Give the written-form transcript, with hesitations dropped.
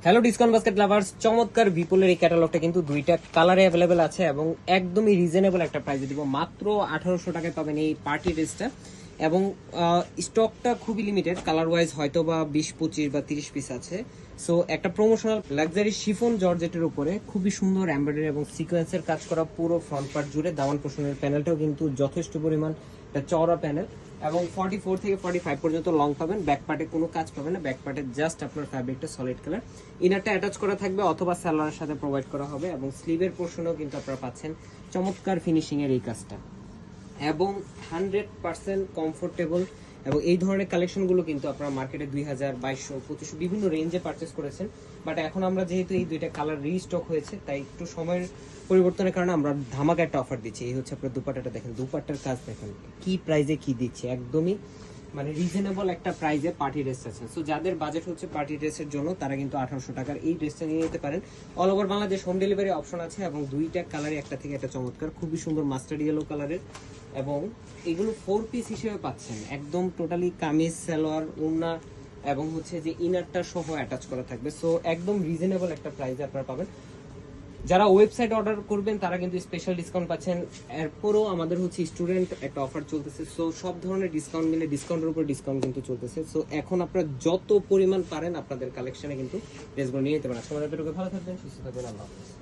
Hello discount basket lovers, চমৎকার বিপুলের এই ক্যাটালগটা কিন্তু দুইটা কালারে অ্যাভেলেবেল আছে এবং একদমই রিজনেবল একটা প্রাইসে দিব। মাত্র 1800 টাকায় পাবেন এই পার্টি ড্রেসটা এবং স্টকটা খুবই লিমিটেড, কালার ওয়াইজ হয়তো বা 20, 25 বা 30 পিস আছে। সো একটা প্রমোশনাল লাক্সারি শিফন জর্জেটের উপরে খুবই সুন্দর এমব্রয়ডারি এবং সিকোয়েন্সের কাজ করা পুরো ফ্রন্ট পার্ট জুড়ে। দামান পোষণের প্যানেলটাও কিন্তু যথেষ্ট পরিমাণ একটা চওড়া প্যানেল এবং 44 থেকে 45 পর্যন্ত লং পাবেন। ব্যাক পার্টে কোনো কাজ পাবেন না, ব্যাক পার্টে জাস্ট আপনার ফ্যাব্রিকটা সলিড কালার, ইনারটা অ্যাটাচ করা থাকবে অথবা সালোয়ারের সাথে প্রোভাইড করা হবে এবং স্লিভের পোর্শনেও কিন্তু আপনারা পাচ্ছেন চমৎকার ফিনিশিং এর এই কাজটা এবং 100% কমফোর্টেবল। এবং এই ধরনের কালেকশনগুলো কিন্তু আপনারা মার্কেটে 2000, 2200, 2500 বিভিন্ন রেঞ্জে পারচেস করেছেন। বাট এখন আমরা যেহেতু এই দুইটা কালার রিস্টক হয়েছে, তাই একটু সময়ের পরিবর্তনের কারণে আমরা ধামাকা একটা অফার দিচ্ছি। এই হচ্ছে আপনার দুপাট্টাটা দেখেন, দুপাট্টার কাজ দেখেন কি প্রাইজে কি দিচ্ছে, একদমই মানে রিজনেবল একটা প্রাইজে পার্টি ড্রেস আছে। সো যাদের বাজেট হচ্ছে পার্টি ড্রেসের জন্য তারা কিন্তু 1800 টাকার এই ড্রেসটা নিয়ে নিতে পারেন। All over Bangladesh home delivery option আছে এবং দুইটা কালারে একটা থেকে একটা চমৎকার খুবই সুন্দর মাস্টার্ড ইয়েলো কালারের এবং এগুলো 4 পিস হিসেবে পাচ্ছেন। একদম টোটালি কামিজ, সালোয়ার, ওড়না এবং হচ্ছে যে ইনারটা সহ অ্যাটাচ করা থাকবে। সো একদম রিজনেবল একটা প্রাইসে আপনারা পাবেন। যারা ওয়েবসাইট অর্ডার করবেন তারা কিন্তু স্পেশাল ডিসকাউন্ট পাচ্ছেন। এরপরও আমাদের হচ্ছে স্টুডেন্ট একটা অফার চলতেছে। সো সব ধরনের ডিসকাউন্ট মিলে ডিসকাউন্টের উপর ডিসকাউন্ট কিন্তু চলতেছে। সো এখন আপনারা যত পরিমাণ পারেন আপনাদের কালেকশনে কিন্তু ড্রেসগুলো নিয়ে নিতে পারেন। সবাই ভালো থাকবেন, সুস্থ থাকবেন, আল্লাহ হাফেজ।